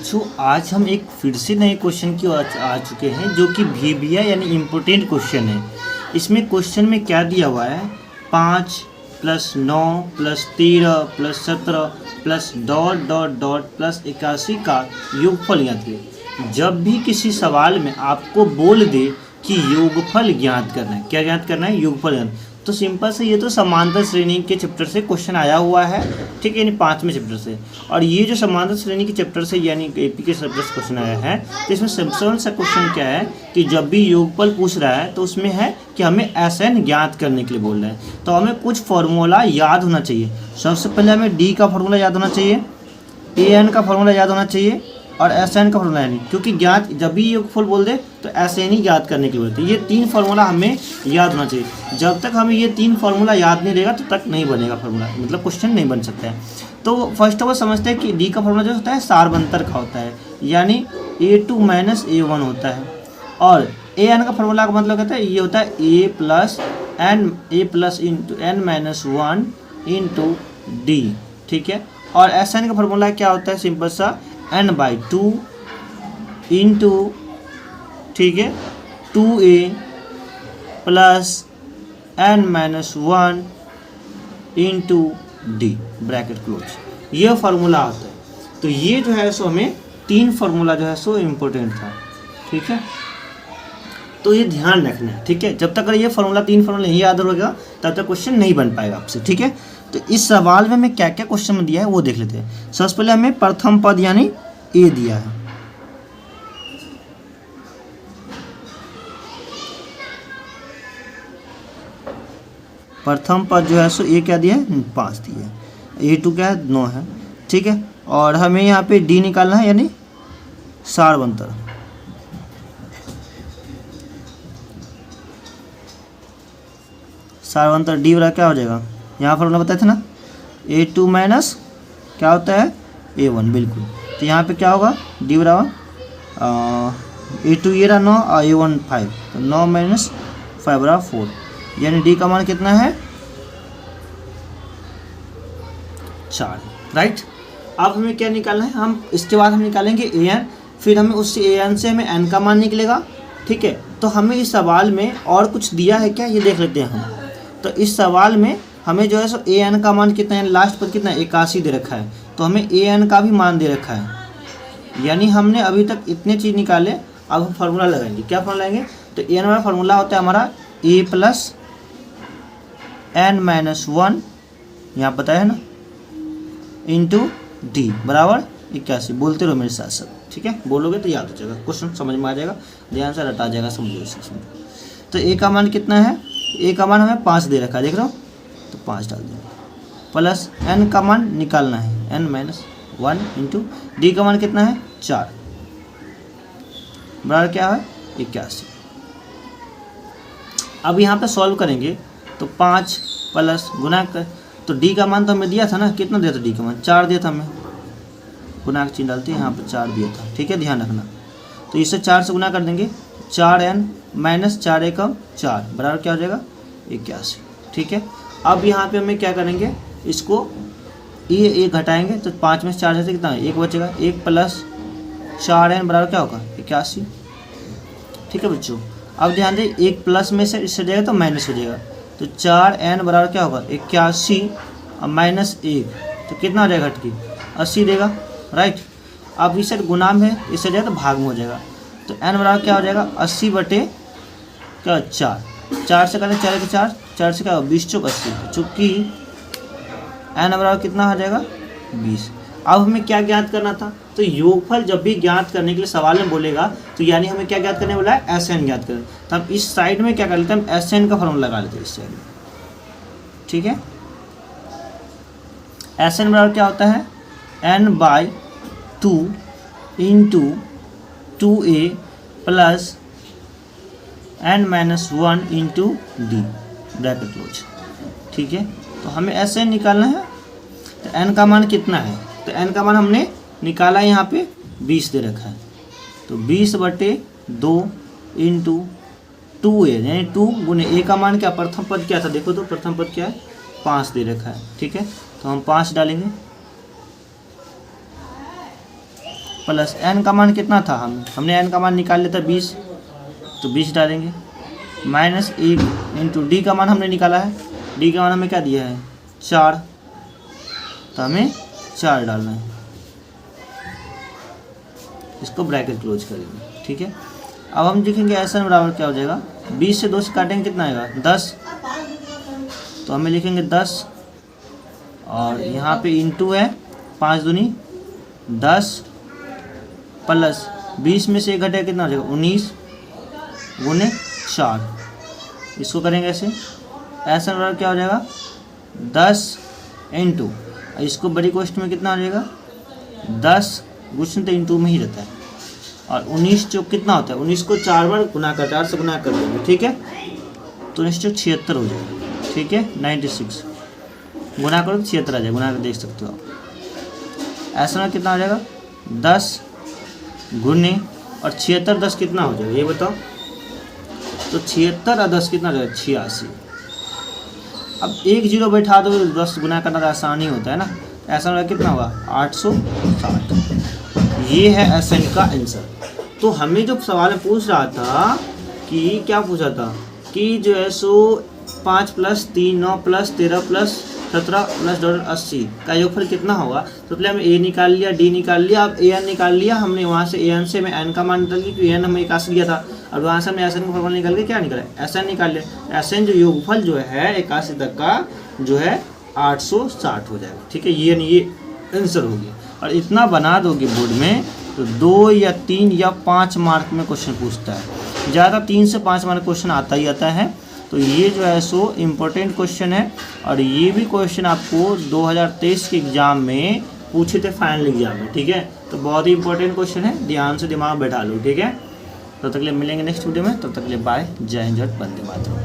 बच्चों आज हम एक फिर से नए क्वेश्चन की ओर आ चुके हैं जो कि VBA यानी इम्पोर्टेंट क्वेश्चन है। इसमें क्वेश्चन में क्या दिया हुआ है, 5 + 9 + 13 + 17 plus dot dot dot plus 81 का योगफल ज्ञात करें। जब भी किसी सवाल में आपको बोल दे कि योगफल ज्ञात करना है, क्या ज्ञात करना है, योगफल ज्ञात, तो सिंपल से ये तो समांतर श्रेणी के चैप्टर से क्वेश्चन आया हुआ है, ठीक है, यानी 5वें चैप्टर से। और ये जो समांतर श्रेणी के चैप्टर से यानी AP के चैप्टर से क्वेश्चन आया है, तो इसमें सिंपल सा क्वेश्चन क्या है कि जब भी योगफल पूछ रहा है तो उसमें है कि हमें SN ज्ञात करने के लिए बोल रहे हैं, तो हमें कुछ फार्मूला याद होना चाहिए। सबसे पहले हमें D का फार्मूला याद होना चाहिए, AN का फार्मूला याद होना चाहिए और SN का फार्मूला यानी, क्योंकि ज्ञात जब भी योगफल बोल दे तो SN ही ज्ञात करने की बोलते हैं। ये 3 फार्मूला हमें याद होना चाहिए। जब तक हमें ये 3 फार्मूला याद नहीं रहेगा तब तक नहीं बनेगा फार्मूला, मतलब क्वेश्चन नहीं बन सकता है। तो फर्स्ट ऑफ ऑल समझते हैं कि D का फार्मूला जो होता है सारबंतर का होता है, यानी A2 - A1 होता है। और AN का फार्मूला का मतलब कहता है ये होता है A + N - 1 × D, ठीक है। और SN का फार्मूला क्या होता है, सिंपल सा N/2 इंटू, ठीक है, 2A + N - 1 × D bracket close, ये फार्मूला होता है। तो ये जो है सो हमें 3 फार्मूला जो है सो इम्पोर्टेंट था, ठीक है, तो ये ध्यान रखना है, ठीक है। जब तक ये फार्मूला 3 फार्मूला नहीं याद होगा तब तक क्वेश्चन नहीं बन पाएगा आपसे, ठीक है। तो इस सवाल में हमें क्या क्या क्वेश्चन में दिया है वो देख लेते हैं। सबसे पहले हमें प्रथम पद यानी A दिया है, प्रथम पद जो है सो A क्या दिया है, 5 दिया है, A2 क्या है, 9 है, ठीक है। और हमें यहाँ पे D निकालना है यानी सारबंतर, सारबंतर D बराबर क्या हो जाएगा, यहाँ फॉर्मूला बताए थे ना, A2 माइनस क्या होता है, A1, बिल्कुल। तो यहाँ पे क्या होगा, D बराबर A2 ये रहा 9 और A1 5, तो 9 - 5 बराबर 4, यानी D का मान कितना है, 4, राइट। अब हमें क्या निकालना है, हम इसके बाद हम निकालेंगे AN, फिर हमें उससे AN से हमें N का मान निकलेगा, ठीक है। तो हमें इस सवाल में और कुछ दिया है क्या, ये देख लेते हैं हम। तो इस सवाल में हमें जो है सो AN का मान कितना है, लास्ट पर कितना है, 81 दे रखा है, तो हमें AN का भी मान दे रखा है, यानी हमने अभी तक इतने चीज़ निकाले। अब हम फार्मूला लगाएंगे, क्या फार्मूला लगाएंगे, तो AN वाला फार्मूला होता है हमारा A + N - 1, यहाँ पता है ना, × D बराबर 81। बोलते रहो मेरे साथ साथ, ठीक है, बोलोगे तो याद हो जाएगा, क्वेश्चन समझ में आ जाएगा, ध्यान से रटा जाएगा, समझो इसमें। तो A का मान कितना है, A का मान हमें 5 दे रखा है, देख रहे हो, तो 5 डाल देंगे, प्लस N का मान निकालना है, N - 1 × D का मान कितना है, 4 बराबर क्या है, 81। अब यहाँ पे सॉल्व करेंगे तो 5 प्लस गुना कर, तो D का मान तो हमें दिया था ना, कितना दिया था, D का मान 4 दिया था हमें, गुना का चिन्ह डालते हैं, यहाँ पे 4 दिया था, ठीक है, ध्यान रखना। तो इसे 4 से गुना कर देंगे, 4N - 4 एकम 4 बराबर क्या हो जाएगा, 81, ठीक है। अब यहाँ पे हमें क्या करेंगे, इसको ये घटाएंगे, तो 5 में से 4 जैसे कितना है, 1 बचेगा, 1 + 4N बराबर क्या होगा, 81, ठीक है बच्चों। अब ध्यान दें, 1 प्लस में से इससे जाएगा तो माइनस हो जाएगा, तो 4N बराबर क्या होगा, 81 और -1, तो कितना हो जाएगा, हटके 80 देगा, राइट। अब इसे गुना में है, इससे जाएगा तो भाग में हो जाएगा, तो N बराबर क्या हो जाएगा, 80 बटे क्या, 4, 4 से करें 4 के 4, 4 से क्या होगा, 20 × 80, चूँकि N बराबर कितना हो जाएगा, 20। अब हमें क्या ज्ञात करना था, तो योगफल जब भी ज्ञात करने के लिए सवाल में बोलेगा तो यानी हमें क्या ज्ञात करने बोला है, SN ज्ञात करें। तो हम इस साइड में क्या कर लेते हैं, हम SN का फॉर्मूला लगा लेते हैं इस साइड में, ठीक है। SN बराबर क्या होता है, N/2 × 2A + N - 1 × D bracket close, ठीक है। तो हमें SN निकालना है, तो N का मान कितना है, तो N का मान हमने निकाला है, यहाँ पे 20 दे रखा है, तो 20/2 × 2A, यानी 2 गुने A का मान क्या, प्रथम पद क्या था, देखो तो प्रथम पद क्या है, 5 दे रखा है, ठीक है। तो हम 5 डालेंगे, प्लस n का मान कितना था, हमने n का मान निकाल लिया था 20, तो 20 डालेंगे, माइनस 1 इंटू डी का मान हमने निकाला है, डी का मान हमें क्या दिया है 4, तो हमें 4 डालना है, इसको ब्रैकेट क्लोज करेंगे। ठीक है, अब हम देखेंगे SN बराबर क्या हो जाएगा, 20 से 2 से काटेंगे कितना आएगा 10, तो हमें लिखेंगे 10 और यहाँ पे इंटू है 5 दूनी 10 प्लस 20 में से 1 घटेगा कितना हो जाएगा 19 गुने 4, इसको करेंगे ऐसे, SN बराबर क्या हो जाएगा 10 इंटू, इसको बड़ी क्वेश्चन में कितना हो जाएगा 10, क्वेश्चन तो इंटू में ही रहता है, और 19 जो कितना होता है 19 को 4 बार गुना कर 4 से गुना कर देंगे। ठीक है, तो 76 हो जाएगा। ठीक है, 96 गुना करो तो 76 आ जाएगा, गुना कर देख सकते हो आप। ऐसा में कितना हो जाएगा 10 गुने और 76 10 कितना हो जाएगा ये बताओ, तो 76 और 10 कितना हो जाएगा 86। अब एक जीरो बैठा दो 10 गुना करना तो आसानी होता है ना, ऐसा में कितना होगा 860। ये है SN का आंसर। तो हमें जो सवाल में पूछ रहा था कि क्या पूछा था कि जो है सो 5 + 3 9 + 13 + 17 + 80 का योगफल कितना होगा। तो पहले हमने A निकाल लिया, D निकाल लिया, अब AN निकाल लिया हमने, वहाँ से AN से मैं N का मान निकाल लिया क्योंकि N हमें 81 दिया था, और वहाँ से हमने SN का फॉर्मूला निकाल के क्या निकाला SN निकाल लिया। SN जो योगफल जो है 81 तक का जो है 860 हो जाएगा। ठीक है, ये आंसर हो गया। और इतना बना दोगे बोर्ड में तो 2 या 3 या 5 मार्क में क्वेश्चन पूछता है, ज़्यादा 3 से 5 मार्क क्वेश्चन आता ही आता है। तो ये जो है सो इम्पोर्टेंट क्वेश्चन है, और ये भी क्वेश्चन आपको 2023 के एग्ज़ाम में पूछे थे फाइनल एग्जाम में। ठीक है, तो बहुत ही इंपॉर्टेंट क्वेश्चन है, ध्यान से दिमाग बैठा लो। ठीक है, तब तक के लिए मिलेंगे नेक्स्ट वीडियो में, तब तक के लिए बाय, जय हिंद, वंदे मातरम।